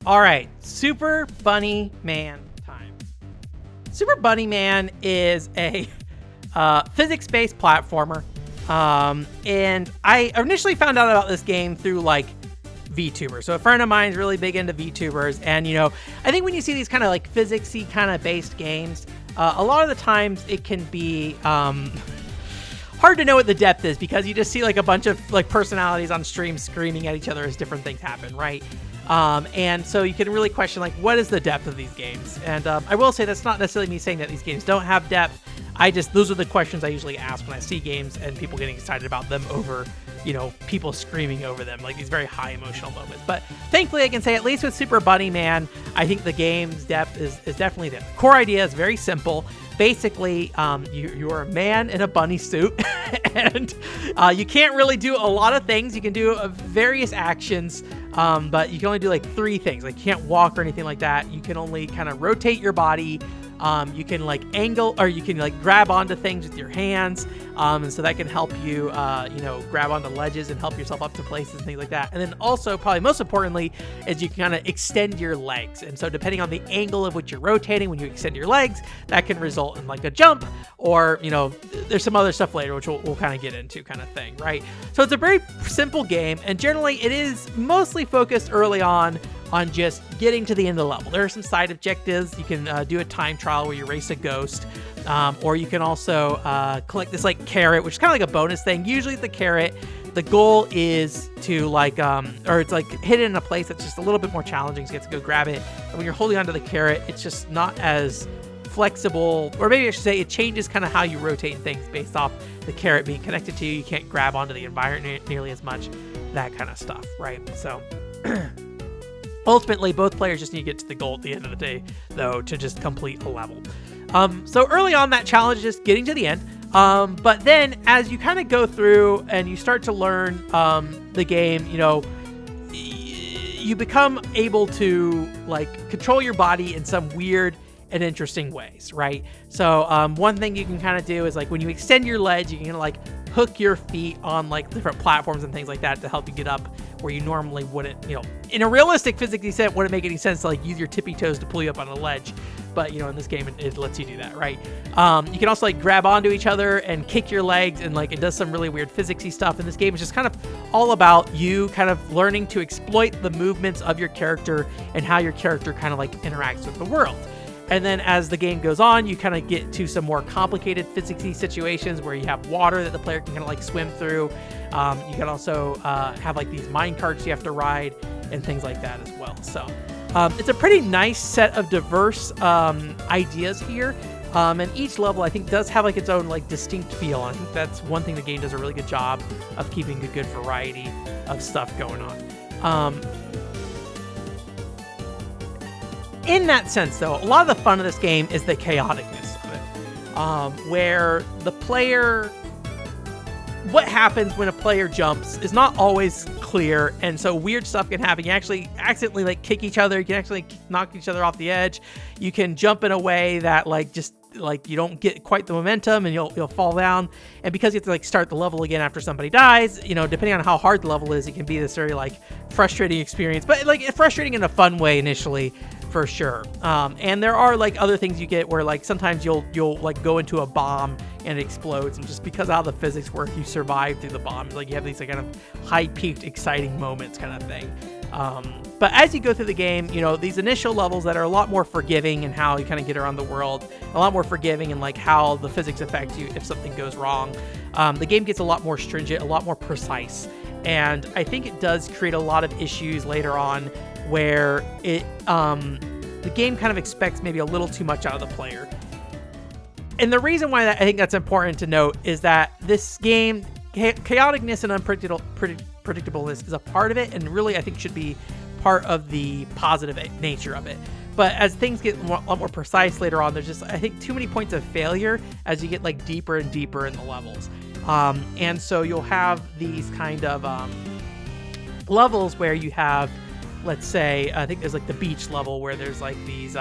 All right, Super Bunny Man time. Super Bunny Man is a physics-based platformer, and I initially found out about this game through like VTubers. So a friend of mine is really big into VTubers, and I think when you see these kind of like physicsy kind of based games, a lot of the times it can be hard to know what the depth is because you just see like a bunch of like personalities on stream screaming at each other as different things happen, right? And so you can really question like, what is the depth of these games? And I will say that's not necessarily me saying that these games don't have depth. Those are the questions I usually ask when I see games and people getting excited about them over, people screaming over them, like these very high emotional moments. But thankfully I can say, at least with Super Bunny Man, I think the game's depth is definitely there. The core idea is very simple. Basically, you're a man in a bunny suit, and you can't really do a lot of things. You can do various actions, but you can only do like 3 things. Like you can't walk or anything like that. You can only kind of rotate your body. You can like angle, or you can like grab onto things with your hands. And so that can help you, grab onto ledges and help yourself up to places and things like that. And then also, probably most importantly, is you can kind of extend your legs. And so depending on the angle of which you're rotating, when you extend your legs, that can result in like a jump, or, there's some other stuff later, which we'll kind of get into kind of thing, right? So it's a very simple game, and generally it is mostly focused early on just getting to the end of the level. There are some side objectives. You can do a time trial where you race a ghost, or you can also collect this like carrot, which is kind of like a bonus thing. Usually the carrot, the goal is to like, or it's like hidden in a place that's just a little bit more challenging, so you have to go grab it. And when you're holding onto the carrot, it's just not as flexible, or maybe I should say it changes kind of how you rotate things based off the carrot being connected to you. You can't grab onto the environment nearly as much, that kind of stuff, right? So ultimately, both players just need to get to the goal at the end of the day, though, to just complete a level. So early on, that challenge is just getting to the end. But then as you kind of go through and you start to learn the game, you become able to like control your body in some weird and interesting ways, right? So one thing you can kind of do is like when you extend your legs, you can like hook your feet on like different platforms and things like that to help you get up where you normally wouldn't, in a realistic physics set, wouldn't make any sense to like use your tippy toes to pull you up on a ledge. But, in this game, it lets you do that, right? You can also like grab onto each other and kick your legs, and like it does some really weird physicsy stuff. And this game is just kind of all about you kind of learning to exploit the movements of your character and how your character kind of like interacts with the world. And then as the game goes on, you kind of get to some more complicated physicsy situations where you have water that the player can kind of like swim through. You can also have like these mine carts you have to ride and things like that as well. So it's a pretty nice set of diverse ideas here. And each level, I think, does have like its own like distinct feel. And I think that's one thing the game does a really good job of keeping a good variety of stuff going on. In that sense, though, a lot of the fun of this game is the chaoticness of it, where the player, what happens when a player jumps is not always clear, and so weird stuff can happen. You actually accidentally like kick each other. You can actually knock each other off the edge. You can jump in a way that like just like you don't get quite the momentum, and you'll fall down. And because you have to like start the level again after somebody dies, depending on how hard the level is, it can be this very like frustrating experience, but like frustrating in a fun way initially. For sure. And there are like other things you get where like sometimes you'll like go into a bomb and it explodes, and just because of how the physics work, you survive through the bomb. Like you have these like kind of high-peaked, exciting moments kind of thing. But as you go through the game, these initial levels that are a lot more forgiving in how you kind of get around the world, a lot more forgiving in like how the physics affect you if something goes wrong. The game gets a lot more stringent, a lot more precise. And I think it does create a lot of issues later on where it the game kind of expects maybe a little too much out of the player. And the reason why I think that's important to note is that this game, chaoticness and unpredictableness is a part of it, and really I think should be part of the positive nature of it. But as things get a lot more precise later on, there's just, I think, too many points of failure as you get like deeper and deeper in the levels. And so you'll have these kind of levels where you have, let's say, I think there's like the beach level where there's like these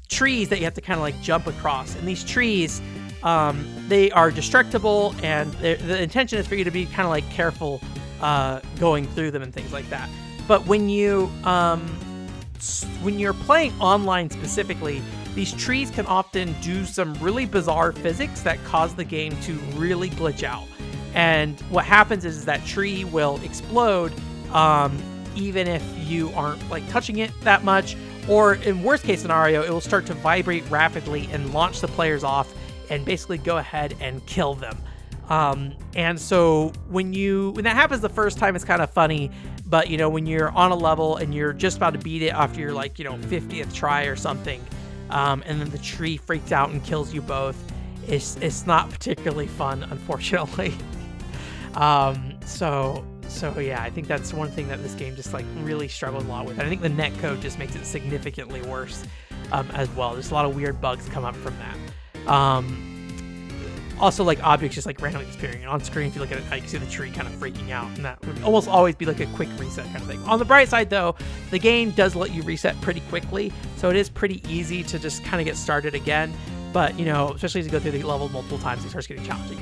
trees that you have to kind of like jump across. And these trees, they are destructible, and the intention is for you to be kind of like careful going through them and things like that. But when you're playing online specifically, these trees can often do some really bizarre physics that cause the game to really glitch out. And what happens is that tree will explode even if you aren't like touching it that much, or in worst case scenario, it will start to vibrate rapidly and launch the players off and basically go ahead and kill them. And so when that happens the first time, it's kind of funny, but when you're on a level and you're just about to beat it after your 50th try or something, and then the tree freaks out and kills you both, it's not particularly fun, unfortunately. So yeah, I think that's one thing that this game just really struggles a lot with. And I think the netcode just makes it significantly worse as well. There's a lot of weird bugs come up from that. Also, objects just randomly disappearing on screen. If you look at it, you can see the tree kind of freaking out, and that would almost always be a quick reset kind of thing. On the bright side, though, the game does let you reset pretty quickly, so it is pretty easy to just kind of get started again. But especially as you go through the level multiple times, it starts getting challenging.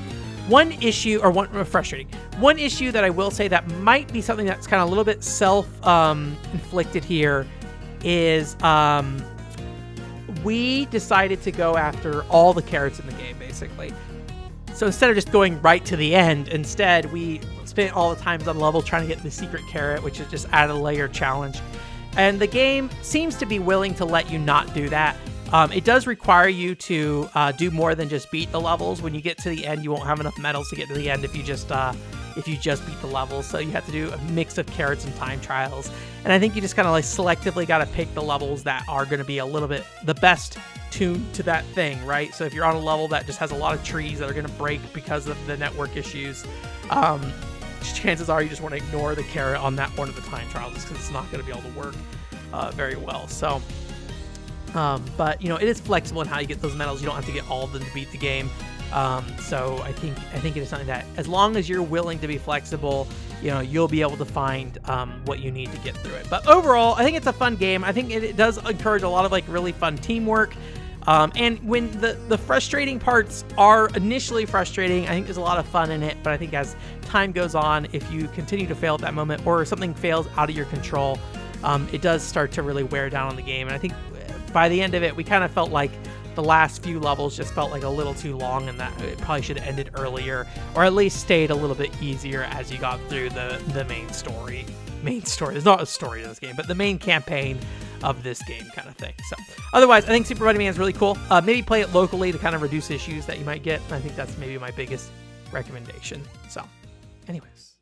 Frustrating. One issue that I will say that might be something that's kind of a little bit self-inflicted here is we decided to go after all the carrots in the game, basically. So instead of just going right to the end, instead we spent all the times on level trying to get the secret carrot, which is just add a layer challenge. And the game seems to be willing to let you not do that. It does require you to do more than just beat the levels. When you get to the end, you won't have enough medals to get to the end if you just beat the levels. So you have to do a mix of carrots and time trials. And I think you just kind of selectively got to pick the levels that are going to be a little bit the best tuned to that thing, right? So if you're on a level that just has a lot of trees that are going to break because of the network issues, chances are you just want to ignore the carrot on that one of the time trials just because it's not going to be able to work very well. So. But it is flexible in how you get those medals. You don't have to get all of them to beat the game. So I think it is something that, as long as you're willing to be flexible, you'll be able to find what you need to get through it. But overall, I think it's a fun game. I think it does encourage a lot of really fun teamwork. And when the frustrating parts are initially frustrating, I think there's a lot of fun in it. But I think as time goes on, if you continue to fail at that moment or something fails out of your control, it does start to really wear down on the game. And I think by the end of it, we kind of felt like the last few levels just felt a little too long, and that it probably should have ended earlier, or at least stayed a little bit easier as you got through the main story. There's not a story to this game, but the main campaign of this game kind of thing. So otherwise, I think Super Bunny Man is really cool. Maybe play it locally to kind of reduce issues that you might get. I think that's maybe my biggest recommendation. So anyways.